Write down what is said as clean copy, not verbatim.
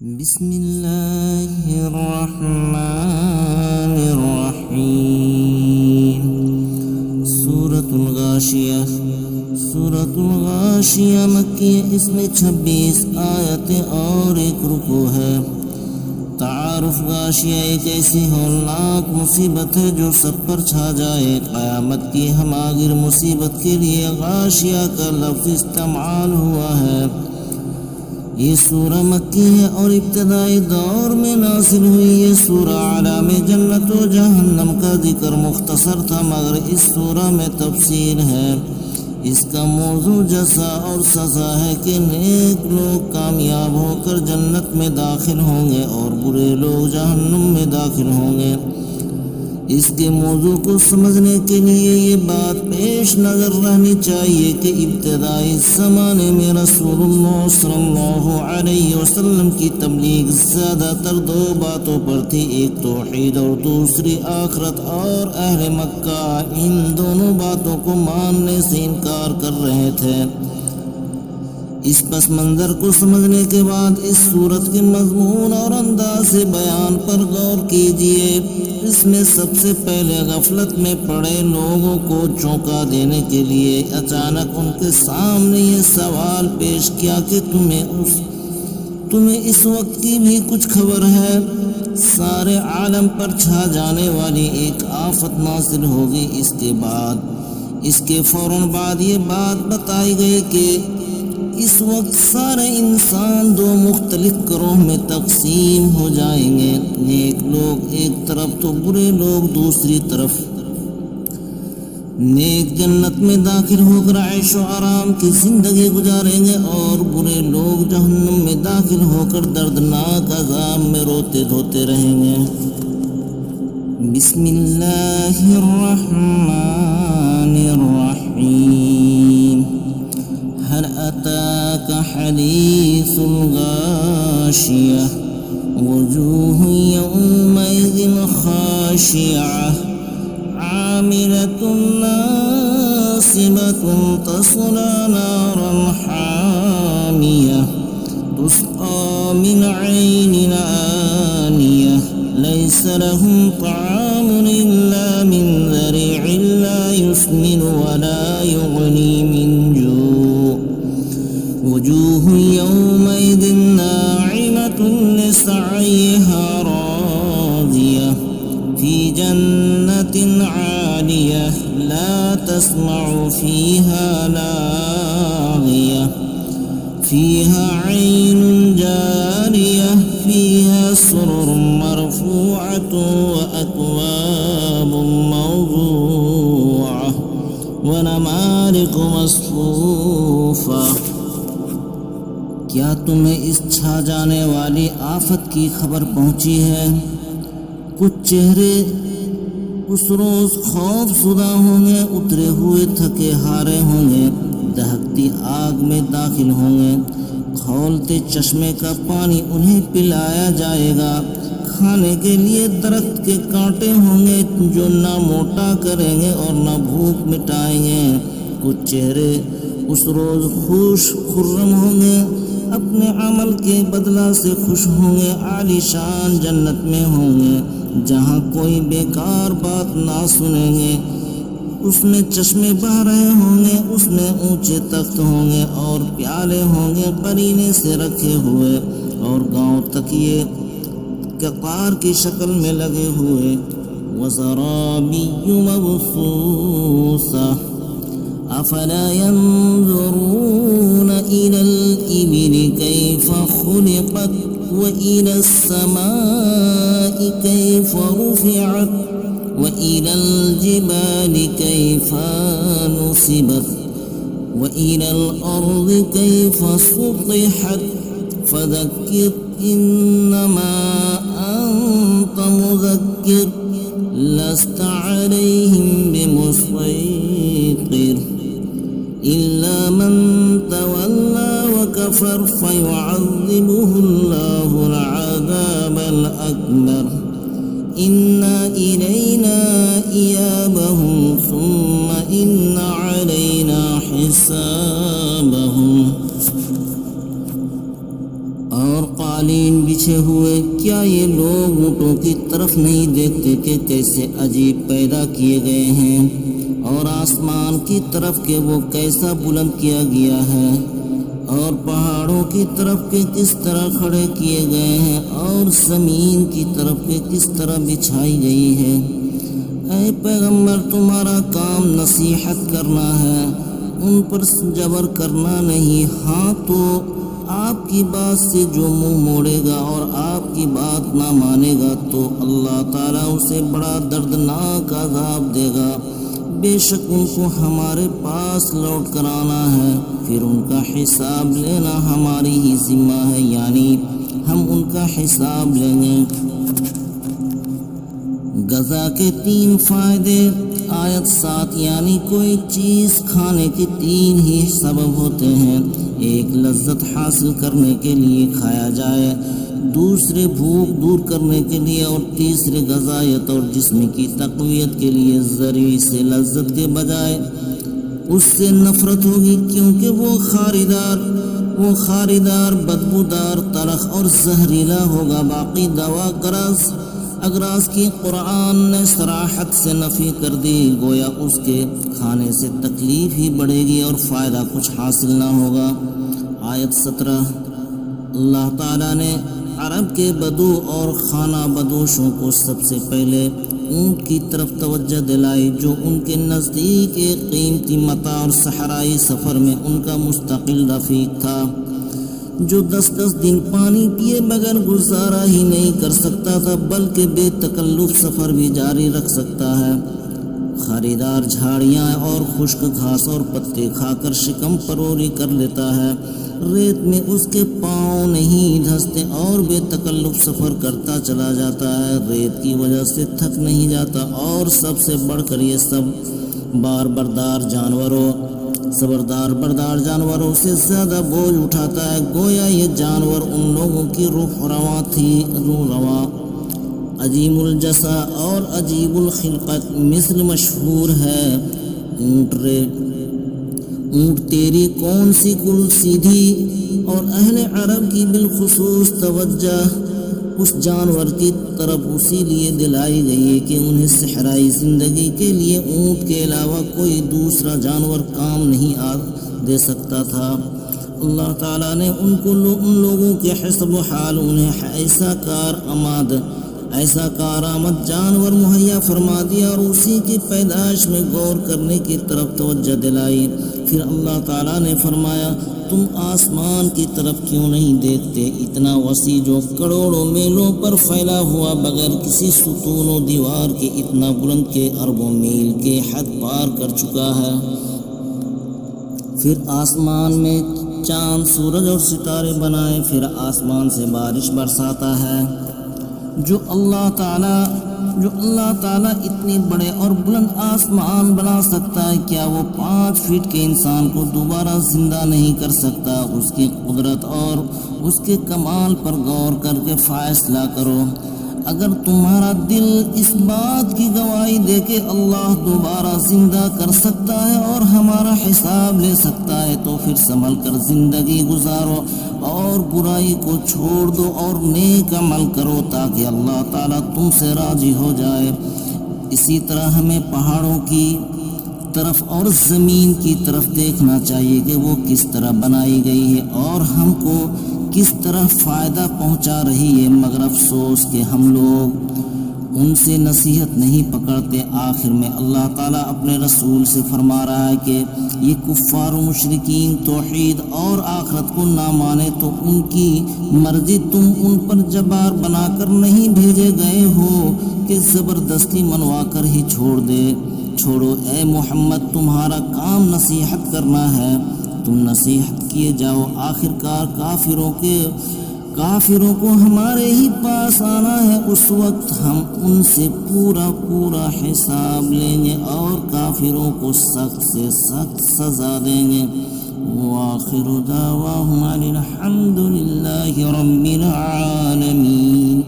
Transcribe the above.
بسم اللہ الرحمن الرحیم سورۃ الغاشیہ مکی ہے، اس میں 26 آیتیں اور ایک رکوع ہے۔ تعارف غاشیہ ایک ایسی ہولناک مصیبت ہے جو سب پر چھا جائے۔ قیامت کی ہماگیر مصیبت کے لیے غاشیہ کا لفظ استعمال ہوا ہے۔ یہ سورہ مکی ہے اور ابتدائی دور میں نازل ہوئی۔ یہ سورہ عالم جنت و جہنم کا ذکر مختصر تھا، مگر اس سورہ میں تفصیل ہے۔ اس کا موضوع جزا اور سزا ہے کہ نیک لوگ کامیاب ہو کر جنت میں داخل ہوں گے اور برے لوگ جہنم میں داخل ہوں گے۔ اس کے موضوع کو سمجھنے کے لیے یہ بات پیش نظر رہنی چاہیے کہ ابتدائی زمانے میں رسول اللہ صلی اللہ علیہ وسلم کی تبلیغ زیادہ تر دو باتوں پر تھی، ایک توحید اور دوسری آخرت، اور اہل مکہ ان دونوں باتوں کو ماننے سے انکار کر رہے تھے۔ اس پس منظر کو سمجھنے کے بعد اس سورت کے مضمون اور انداز بیان پر غور کیجیے۔ اس میں سب سے پہلے غفلت میں پڑے لوگوں کو چونکا دینے کے لیے اچانک ان کے سامنے یہ سوال پیش کیا کہ تمہیں اس وقت کی بھی کچھ خبر ہے؟ سارے عالم پر چھا جانے والی ایک آفت نازل ہوگی۔ اس کے فوراً بعد یہ بات بتائی گئی کہ اس وقت سارے انسان دو مختلف گروہ میں تقسیم ہو جائیں گے، نیک لوگ ایک طرف تو برے لوگ دوسری طرف۔ نیک جنت میں داخل ہو کر عیش و آرام کی زندگی گزاریں گے اور برے لوگ جہنم میں داخل ہو کر دردناک عذاب میں روتے دھوتے رہیں گے۔ بسم اللہ الرحمن الرحیم هل أتاك حديث الغاشية وجوه يومئذ خاشعة عاملة ناصبة تصلى نارا حامية تسقى من عين آنية ليس لهم طعام إلا من ذريع لا يسمن ولا يغني من جوع وجوه يومئذ ناعمة لسعيها راضية في جنة عالية لا تسمع فيها لاغية فيها عين جارية فيها سرر مرفوعة وأكواب موضوعة ونمارق مصفوفة۔ کیا تمہیں اس چھا جانے والی آفت کی خبر پہنچی ہے؟ کچھ چہرے اس روز خوف زدہ ہوں گے، اترے ہوئے تھکے ہارے ہوں گے، دہکتی آگ میں داخل ہوں گے، کھولتے چشمے کا پانی انہیں پلایا جائے گا، کھانے کے لیے درخت کے کانٹے ہوں گے جو نہ موٹا کریں گے اور نہ بھوک مٹائیں گے۔ کچھ چہرے اس روز خوش خرم ہوں گے، اپنے عمل کے بدلہ سے خوش ہوں گے، عالی شان جنت میں ہوں گے جہاں کوئی بیکار بات نہ سنیں گے۔ اس میں چشمے بہہ رہے ہوں گے، اس میں اونچے تخت ہوں گے اور پیالے ہوں گے قرینے سے رکھے ہوئے، اور گاؤں تکیے قطار کی شکل میں لگے ہوئے۔ وزرابی مبثوثہ افلا ينظرون الى الابل كيف خلقت والى السماء كيف رفعت والى الجبال كيف نصبت والى الارض كيف سطحت فذكر انما انت مذكر لست عليهم بمسيطر إلا من تولى وكفر فيعذبه الله العذاب الأكبر إن إلينا إيابهم ثم إن علينا حسابهم۔ اور قالین بچھے ہوئے، کیا یہ لوگ اونٹوں کی طرف نہیں دیکھتے کہ کیسے عجیب پیدا کیے گئے ہیں، اور آسمان کی طرف کہ وہ کیسا بلند کیا گیا ہے، اور پہاڑوں کی طرف کہ کس طرح کھڑے کیے گئے ہیں، اور زمین کی طرف کہ کس طرح بچھائی گئی ہے۔ اے پیغمبر، تمہارا کام نصیحت کرنا ہے، ان پر جبر کرنا نہیں۔ ہاں تو آپ کی بات سے جو منہ موڑے گا اور آپ کی بات نہ مانے گا تو اللہ تعالیٰ اسے بڑا دردناک عذاب دے گا۔ بے شک ان کو ہمارے پاس لوٹ کر آنا ہے، پھر ان کا حساب لینا ہماری ہی ذمہ ہے، یعنی ہم ان کا حساب لیں گے۔ غذا کے 3 فائدے۔ آیت 7، یعنی کوئی چیز کھانے کے 3 ہی سبب ہوتے ہیں، ایک لذت حاصل کرنے کے لیے کھایا جائے، دوسرے بھوک دور کرنے کے لیے، اور تیسرے غذائیت اور جسم کی تقویت کے لیے۔ ذریعے سے لذت کے بجائے اس سے نفرت ہوگی، کیونکہ وہ خاریدار بدبودار تلخ اور زہریلا ہوگا۔ باقی دوا اگراز کی قرآن نے صراحت سے نفی کر دی، گویا اس کے کھانے سے تکلیف ہی بڑھے گی اور فائدہ کچھ حاصل نہ ہوگا۔ آیت 17، اللہ تعالیٰ نے عرب کے بدو اور خانہ بدوشوں کو سب سے پہلے اونٹ کی طرف توجہ دلائی، جو ان کے نزدیک ایک قیمتی متاع اور صحرائی سفر میں ان کا مستقل رفیق تھا، جو 10 دن پانی پیے بغیر گزارا ہی نہیں کر سکتا تھا، بلکہ بے تکلف سفر بھی جاری رکھ سکتا ہے۔ خریدار جھاڑیاں اور خشک گھاس اور پتے کھا کر شکم پروری کر لیتا ہے، ریت میں اس کے پاؤں نہیں دھستے اور بے تکلف سفر کرتا چلا جاتا ہے، ریت کی وجہ سے تھک نہیں جاتا، اور سب سے بڑھ کر یہ صبردار بردار جانوروں سے زیادہ بوجھ اٹھاتا ہے۔ گویا یہ جانور ان لوگوں کی روح رواں عظیم الجسا اور عجیب الخلقت مثل مشہور ہے۔ اونٹ تیری کون سی کل سیدھی، اور اہل عرب کی بالخصوص توجہ اس جانور کی طرف اسی لیے دلائی گئی ہے کہ انہیں صحرائی زندگی کے لیے اونٹ کے علاوہ کوئی دوسرا جانور کام نہیں دے سکتا تھا۔ اللہ تعالیٰ نے ان لوگوں کے حسب و حال انہیں ایسا کارآمد جانور مہیا فرما دیا اور اسی کی پیدائش میں غور کرنے کی طرف توجہ دلائی۔ پھر اللہ تعالیٰ نے فرمایا، تم آسمان کی طرف کیوں نہیں دیکھتے، اتنا وسیع جو کروڑوں میلوں پر پھیلا ہوا بغیر کسی ستون و دیوار کے، اتنا بلند کہ اربوں میل کے حد پار کر چکا ہے۔ پھر آسمان میں چاند، سورج اور ستارے بنائے، پھر آسمان سے بارش برساتا ہے۔ جو اللہ تعالیٰ اتنے بڑے اور بلند آسمان بنا سکتا ہے، کیا وہ 5 فٹ کے انسان کو دوبارہ زندہ نہیں کر سکتا؟ اس کی قدرت اور اس کے کمال پر غور کر کے فیصلہ کرو۔ اگر تمہارا دل اس بات کی گواہی دے کہ اللہ دوبارہ زندہ کر سکتا ہے اور ہمارا حساب لے سکتا ہے، تو پھر سنبھل کر زندگی گزارو اور برائی کو چھوڑ دو اور نیک عمل کرو، تاکہ اللہ تعالیٰ تم سے راضی ہو جائے۔ اسی طرح ہمیں پہاڑوں کی طرف اور زمین کی طرف دیکھنا چاہیے کہ وہ کس طرح بنائی گئی ہے اور ہم کو کس طرح فائدہ پہنچا رہی ہے، مگر افسوس کہ ہم لوگ ان سے نصیحت نہیں پکڑتے۔ آخر میں اللہ تعالیٰ اپنے رسول سے فرما رہا ہے کہ یہ کفار و مشرکین توحید اور آخرت کو نہ مانے تو ان کی مرضی، تم ان پر جبار بنا کر نہیں بھیجے گئے ہو کہ زبردستی منوا کر ہی چھوڑو۔ اے محمد، تمہارا کام نصیحت کرنا ہے، تم نصیحت کیے جاؤ، آخرکار کافروں کو ہمارے ہی پاس آنا ہے، اس وقت ہم ان سے پورا حساب لیں گے اور کافروں کو سخت سے سخت سزا دیں گے۔ وآخر دعواہم الحمد للہ رب العالمین۔